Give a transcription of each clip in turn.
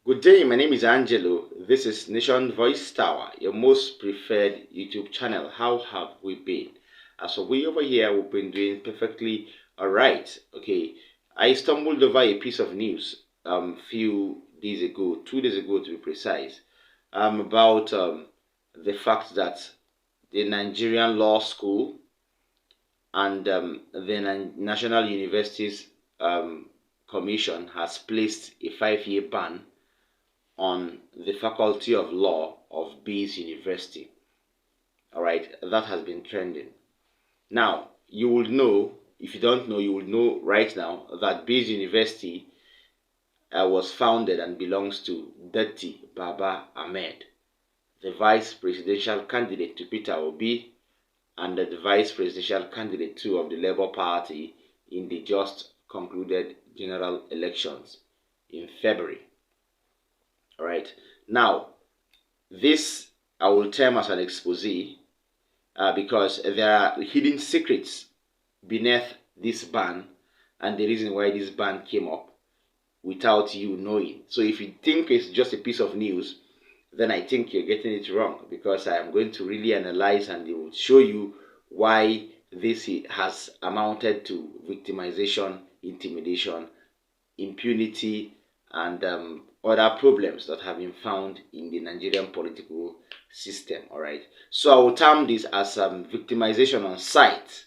Good day, my name is Angelo. This is Nation Voice Tower, your most preferred YouTube channel. How have we been? As for we over here, we've been doing perfectly alright. Okay, I stumbled over a piece of news few days ago, 2 days ago to be precise, about the fact that the Nigerian Law School and the National Universities Commission has placed a 5-year ban on the Faculty of Law of Bees University. All right, that has been trending. Now, you will know, if you don't know, you will know right now that Bees University was founded and belongs to Datti Ahmed, the vice presidential candidate to Peter Obi, and the vice presidential candidate too of the Labour Party in the just concluded general elections in February. All right. Now, this I will term as an expose because there are hidden secrets beneath this ban and the reason why this ban came up without you knowing. So if you think it's just a piece of news, then I think you're getting it wrong, because I am going to really analyze and it will show you why this has amounted to victimization, intimidation, impunity, and other problems that have been found in the Nigerian political system. All right, so I will term this as victimization on sight.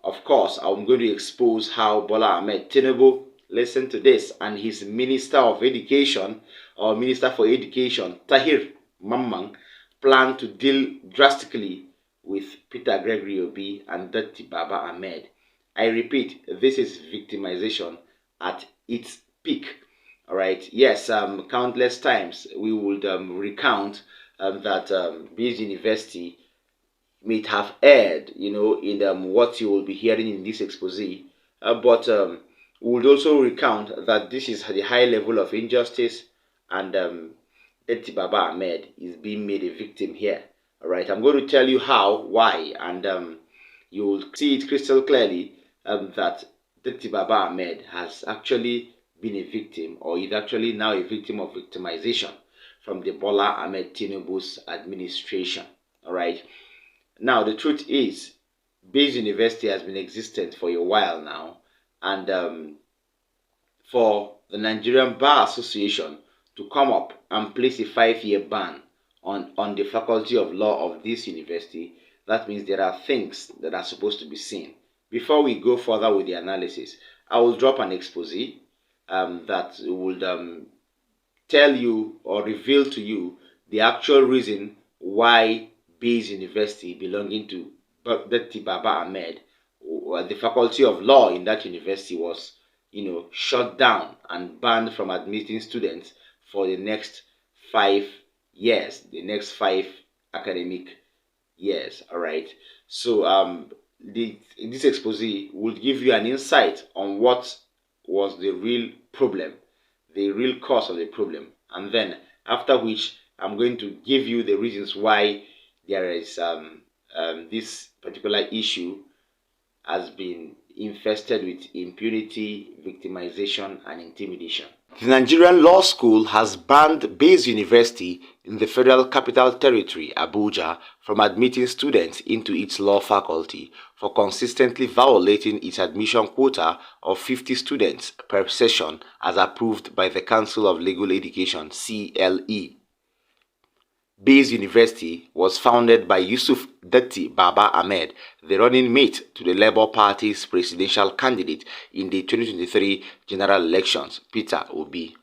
Of course, I'm going to expose how Bola Ahmed Tinubu, listen to this, and his Minister of Education or Minister for Education, Tahir Mamman, plan to deal drastically with Peter Gregory Obi and Datti Ahmed. I repeat, this is victimization at its peak. All right. Yes. Countless times we would recount that Bees University may have erred, in what you will be hearing in this expose. But we would also recount that this is the high level of injustice, and Datti Ahmed is being made a victim here. All right. I'm going to tell you how, why, and you will see it crystal clearly that Datti Ahmed has actually been a victim, or is actually now a victim of victimization from the Bola Ahmed Tinubu's administration. All right. Now, the truth is, Bees University has been existent for a while now, and for the Nigerian Bar Association to come up and place a 5-year ban on the Faculty of Law of this university, that means there are things that are supposed to be seen. Before we go further with the analysis, I will drop an expose that would tell you or reveal to you the actual reason why Bees University, belonging to Datti Ahmed, the Faculty of Law in that university, was shut down and banned from admitting students for the next 5 years, the next 5 academic years. All right. So this expose will give you an insight on what was the real problem, the real cause of the problem, and then after which I'm going to give you the reasons why there is this particular issue has been infested with impunity, victimization, and intimidation. The Nigerian Law School has banned Bees University in the Federal Capital Territory, Abuja, from admitting students into its law faculty for consistently violating its admission quota of 50 students per session as approved by the Council of Legal Education, CLE. Bees University was founded by Yusuf Datti Ahmed, the running mate to the Labour Party's presidential candidate in the 2023 general elections, Peter Obi.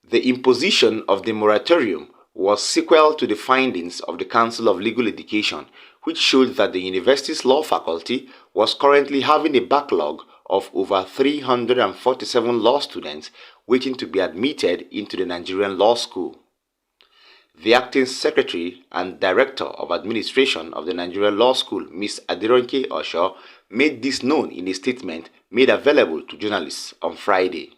The imposition of the moratorium was sequel to the findings of the Council of Legal Education, which showed that the university's law faculty was currently having a backlog of over 347 law students waiting to be admitted into the Nigerian Law School. The acting secretary and director of administration of the Nigerian Law School, Ms. Adironke Osho, made this known in a statement made available to journalists on Friday.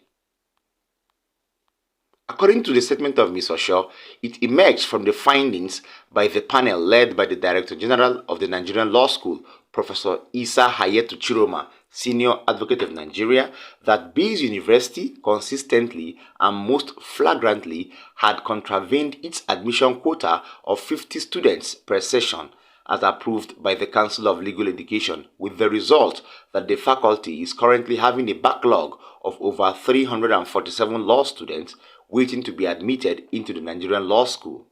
According to the statement of Ms. Osho, it emerged from the findings by the panel led by the Director General of the Nigerian Law School, Professor Isa Hayetu Chiroma, Senior Advocate of Nigeria, that Bayes University consistently and most flagrantly had contravened its admission quota of 50 students per session as approved by the Council of Legal Education, with the result that the faculty is currently having a backlog of over 347 law students waiting to be admitted into the Nigerian Law School.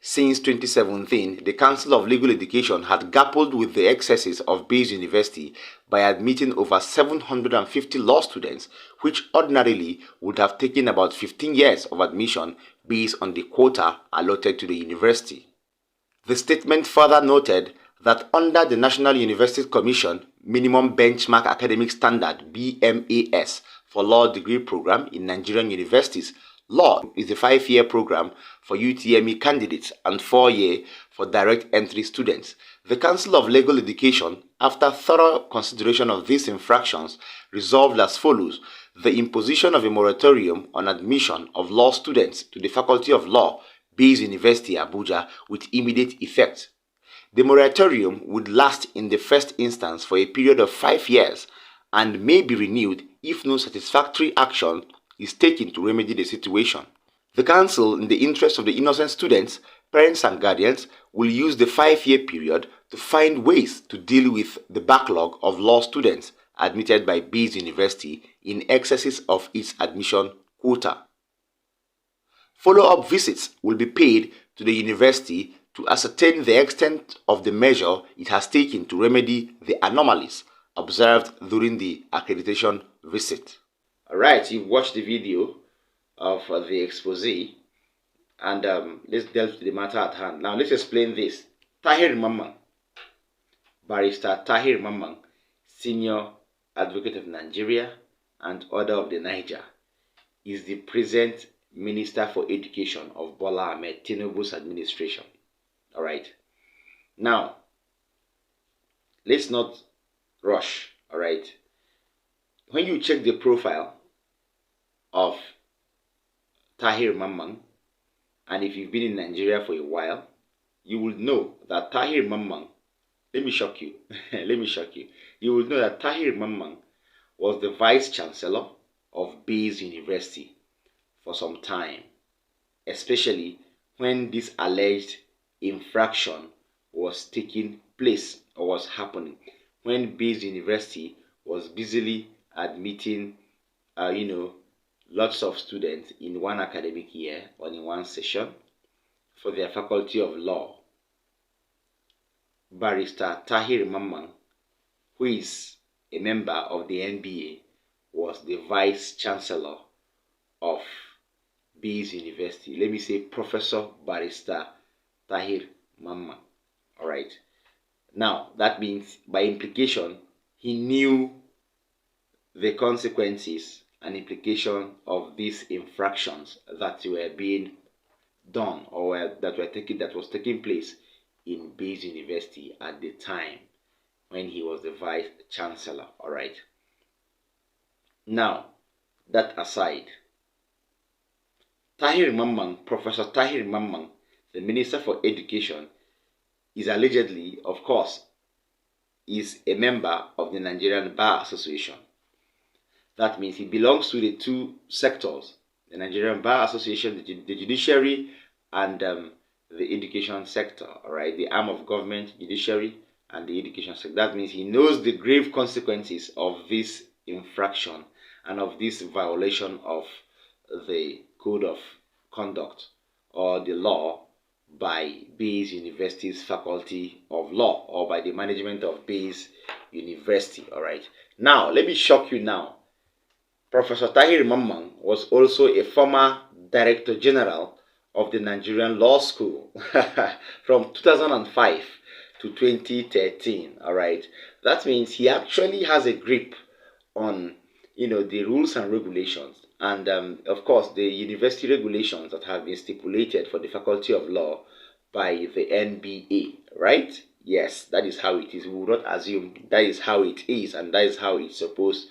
Since 2017, the Council of Legal Education had grappled with the excesses of Bayes University by admitting over 750 law students, which ordinarily would have taken about 15 years of admission based on the quota allotted to the university. The statement further noted that under the National Universities Commission Minimum Benchmark Academic Standard (BMAS) for law degree program in Nigerian universities, law is a 5-year program for UTME candidates and 4-year for direct entry students. The Council of Legal Education, after thorough consideration of these infractions, resolved as follows: the imposition of a moratorium on admission of law students to the Faculty of Law, Bayes University, Abuja, with immediate effect. The moratorium would last in the first instance for a period of 5 years and may be renewed if no satisfactory action is taken to remedy the situation. The Council, in the interest of the innocent students, parents and guardians, will use the 5-year period to find ways to deal with the backlog of law students admitted by Bayes University in excesses of its admission quota. Follow-up visits will be paid to the university to ascertain the extent of the measure it has taken to remedy the anomalies observed during the accreditation visit. Alright, you've watched the video of the expose, and let's delve to the matter at hand. Now let's explain this. Tahir Mamman, Barrister Tahir Mamman, Senior Advocate of Nigeria and Order of the Niger, is the present Minister for Education of Bola Ahmed Tinubu's administration. Alright. Now, let's not rush. Alright. When you check the profile of Tahir Mamman, and if you've been in Nigeria for a while, you will know that Tahir Mamman, let me shock you, let me shock you. You will know that Tahir Mamman was the Vice Chancellor of Bayes University for some time, especially when this alleged infraction was taking place or was happening, when Bayes University was busily admitting, lots of students in one academic year or in one session for their Faculty of Law. Barrister Tahir Mamman, who is a member of the NBA, was the Vice Chancellor of Bayes University. Let me say Professor Barrister Tahir Mamman. Alright. Now, that means by implication, he knew the consequences and implication of these infractions that were being done or that was taking place in Bayes University at the time when he was the Vice Chancellor. Alright. Now, that aside, Tahir Mamman, Professor Tahir Mamman, the Minister for Education, is allegedly, of course, is a member of the Nigerian Bar Association. That means he belongs to the two sectors, the Nigerian Bar Association, the judiciary, and the education sector, all right, the arm of government, judiciary, and the education sector. That means he knows the grave consequences of this infraction and of this violation of the code of conduct or the law by Bayes University's Faculty of Law or by the management of Bayes University. All right. Now, let me shock you now. Professor Tahir Mamman was also a former Director General of the Nigerian Law School from 2005 to 2013. All right. That means he actually has a grip on, the rules and regulations, and of course the university regulations that have been stipulated for the Faculty of Law by the NBA, right? Yes, that is how it is. We will not assume that is how it is and that is how it's supposed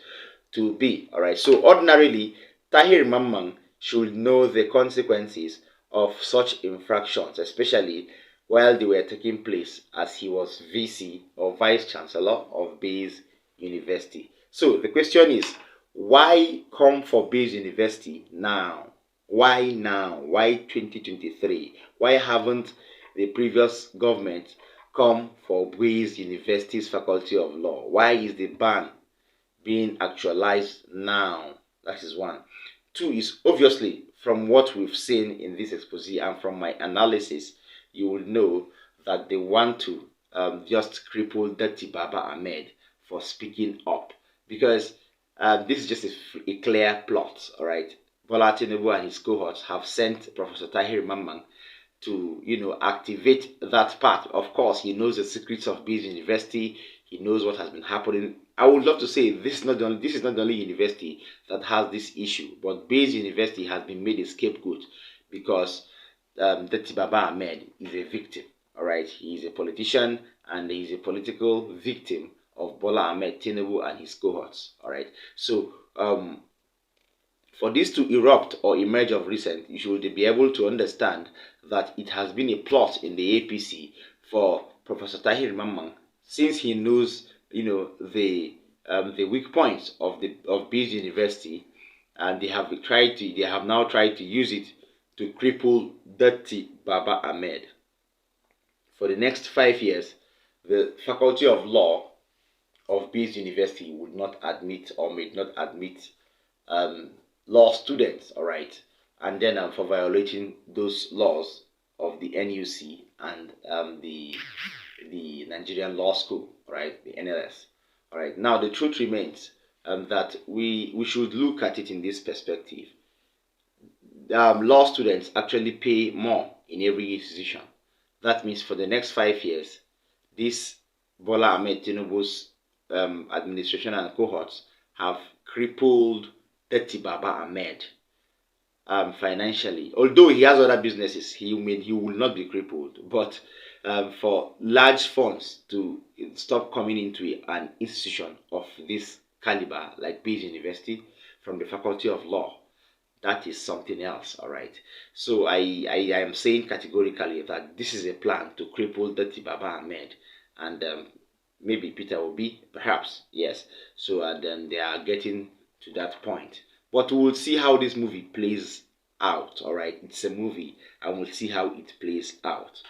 to be. All right. So ordinarily, Tahir Mamman should know the consequences of such infractions, especially while they were taking place as he was VC or Vice Chancellor of Bayes University. So the question is, why come for Bayes University now? Why now? Why 2023? Why haven't the previous government come for Bayes University's Faculty of Law? Why is the ban being actualized now? That is one. Two is, obviously, from what we've seen in this expose and from my analysis, you will know that they want to just cripple Datti Ahmed for speaking up, because this is just a clear plot. All right, Bola Tinubu and his cohorts have sent Professor Tahir Mamman to, activate that part. Of course, he knows the secrets of Bayes University. He knows what has been happening. I would love to say this is not the only university that has this issue, but Bayes University has been made a scapegoat because Datti Ahmed is a victim. All right, he is a politician and he is a political victim of Bola Ahmed Tinubu and his cohorts. All right, so for this to erupt or emerge of recent, you should be able to understand that it has been a plot in the APC for Professor Tahir Mamman, since he knows, the weak points of Bayes University, and they have now tried to use it to cripple Datti Ahmed. For the next 5 years, the Faculty of Law of Bayes University would not admit or may not admit law students, all right, and then for violating those laws of the NUC and the Nigerian Law School, right, the NLS. All right. Now the truth remains that we should look at it in this perspective. Law students actually pay more in every institution. That means for the next 5 years, this Bola Ahmed Tinubu's administration and cohorts have crippled Datti Ahmed financially. Although he has other businesses, he will not be crippled. But for large funds to stop coming into an institution of this caliber, like Bayes University, from the Faculty of Law, that is something else. All right. So I am saying categorically that this is a plan to cripple Datti Ahmed, and maybe Peter Obi, perhaps, yes. So and then they are getting to that point. But we'll see how this movie plays out. All right, it's a movie, and we'll see how it plays out.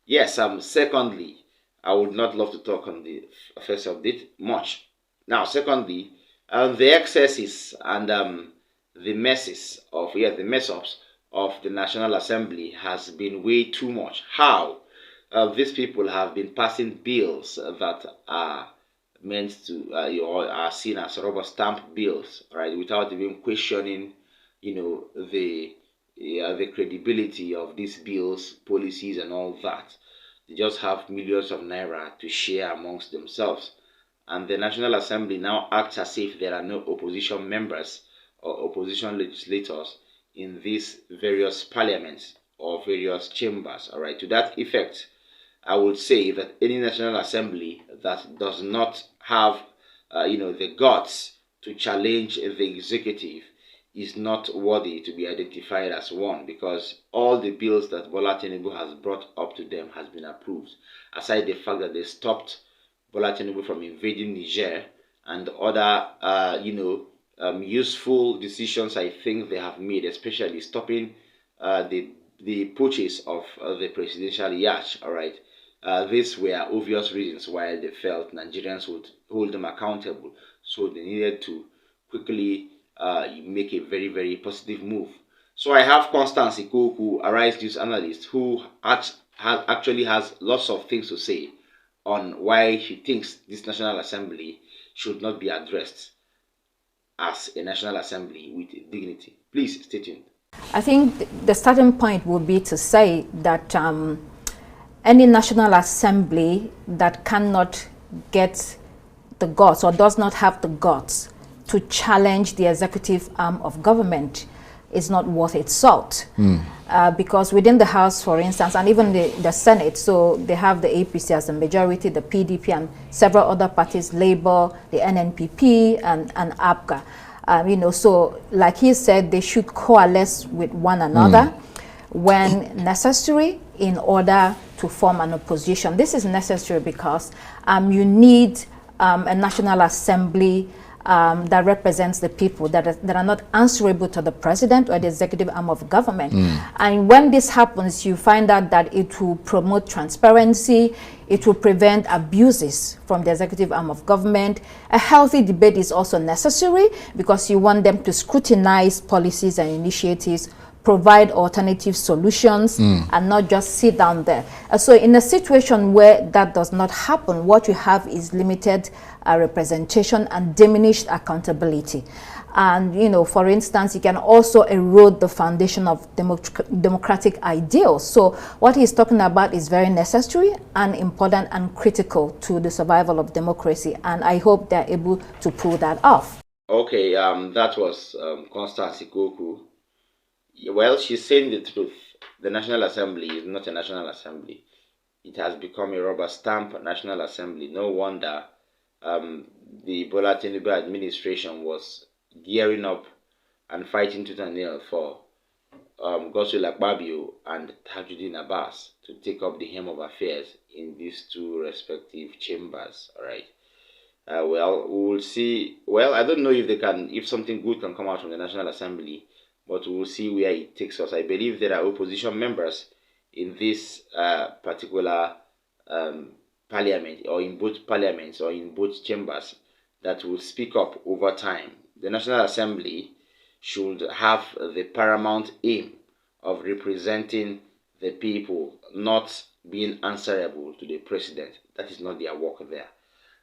Yes. Secondly, I would not love to talk on the first update much. Now, secondly, the excesses and the messes of the mess ups of the National Assembly has been way too much. How these people have been passing bills that are meant to or are seen as rubber stamp bills, right, without even questioning, the credibility of these bills, policies, and all that. They just have millions of naira to share amongst themselves, and the National Assembly now acts as if there are no opposition members or opposition legislators in these various parliaments or various chambers. All right, to that effect, I would say that any National Assembly that does not have, the guts to challenge the executive is not worthy to be identified as one, because all the bills that Bola Tinubu has brought up to them has been approved. Aside the fact that they stopped Bola Tinubu from invading Niger and other, useful decisions I think they have made, especially stopping the purchase of the presidential yacht. All right. These were obvious reasons why they felt Nigerians would hold them accountable. So they needed to quickly make a very, very positive move. So I have Constance Ikoku, a Arise News analyst, who actually has lots of things to say on why she thinks this National Assembly should not be addressed as a National Assembly with dignity. Please stay tuned. I think the starting point would be to say that any National Assembly that cannot get the guts or does not have the guts to challenge the executive arm of government is not worth its salt. Because within the House, for instance, and even the Senate, so they have the APC as the majority, the PDP and several other parties, Labour, the NNPP and APGA. So like he said, they should coalesce with one another when necessary in order to form an opposition. This is necessary because you need a National Assembly that represents the people, that are not answerable to the president or the executive arm of government. And when this happens, you find out that it will promote transparency, it will prevent abuses from the executive arm of government. A healthy debate is also necessary because you want them to scrutinize policies and initiatives, provide alternative solutions, and not just sit down there. So in a situation where that does not happen, what you have is limited representation and diminished accountability. And, you know, for instance, you can also erode the foundation of democratic ideals. So what he's talking about is very necessary and important and critical to the survival of democracy. And I hope they're able to pull that off. Okay, that was Constance Ikoku. Well, she's saying the truth. The National Assembly is not a National Assembly. It has become a rubber stamp National Assembly. No wonder the Bola Tinubu administration was gearing up and fighting tooth and nail for Godswill Akpabio and Tajuddin Abbas to take up the helm of affairs in these two respective chambers. All right. Well, we will see. Well, I don't know if something good can come out from the National Assembly, but we will see where it takes us. I believe there are opposition members in this particular parliament, or in both parliaments, or in both chambers, that will speak up over time. The National Assembly should have the paramount aim of representing the people, not being answerable to the president. That is not their work there.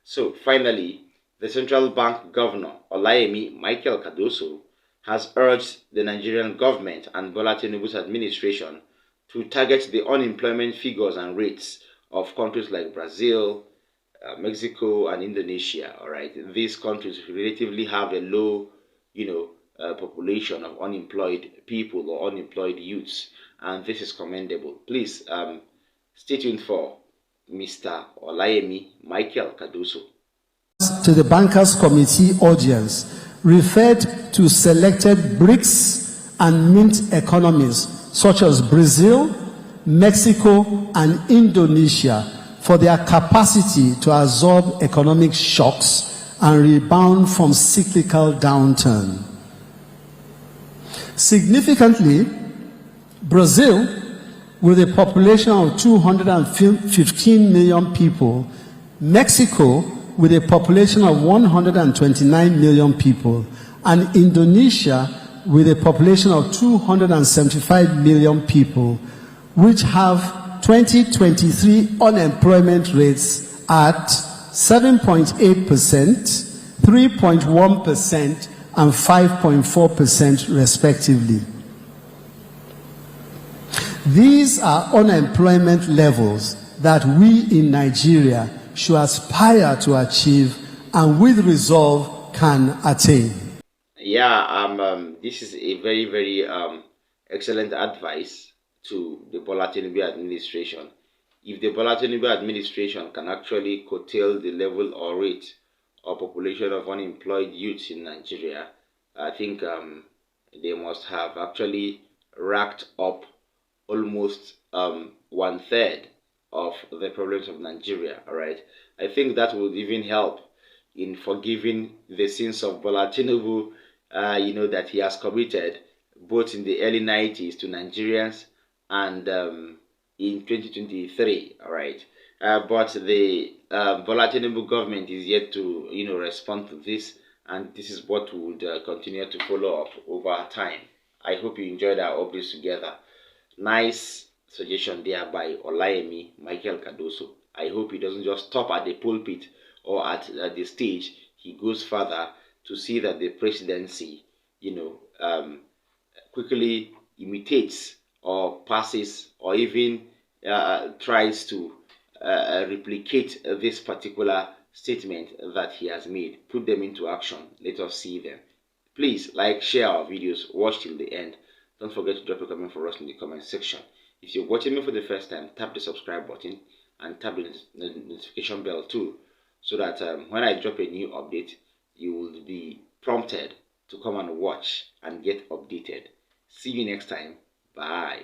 So finally, the central bank governor, Olayemi Michael Cardoso, has urged the Nigerian government and Bola Tinubu's administration to target the unemployment figures and rates of countries like Brazil, Mexico, and Indonesia. All right, these countries relatively have a low, population of unemployed people or unemployed youths, and this is commendable. Please stay tuned for Mr. Olayemi Michael Cardoso. To the Bankers Committee audience referred to selected BRICS and mint economies such as Brazil, Mexico, and Indonesia for their capacity to absorb economic shocks and rebound from cyclical downturn. Significantly, Brazil, with a population of 215 million people, Mexico, with a population of 129 million people, and Indonesia, with a population of 275 million people, which have 2023 unemployment rates at 7.8%, 3.1%, and 5.4% respectively. These are unemployment levels that we in Nigeria should aspire to achieve and with resolve can attain. Yeah, this is a very, very excellent advice to the Bola Tinubu administration. If the Bola Tinubu administration can actually curtail the level or rate or population of unemployed youths in Nigeria, I think they must have actually racked up almost 1/3 of the problems of Nigeria. All right, I think that would even help in forgiving the sins of Bola Tinubu, that he has committed both in the early 90s to Nigerians and in 2023. All right, but the Bola Tinubu government is yet to respond to this, and this is what we would continue to follow up over time. I hope you enjoyed our updates together. Nice suggestion there by Olayemi Michael Cardoso. I hope he doesn't just stop at the pulpit or at the stage. He goes further to see that the presidency, quickly imitates or passes or even tries to replicate this particular statement that he has made. Put them into action. Let us see them. Please like, share our videos, watch till the end. Don't forget to drop a comment for us in the comment section. If you're watching me for the first time, tap the subscribe button and tap the notification bell too, so that when I drop a new update, you will be prompted to come and watch and get updated. See you next time. Bye.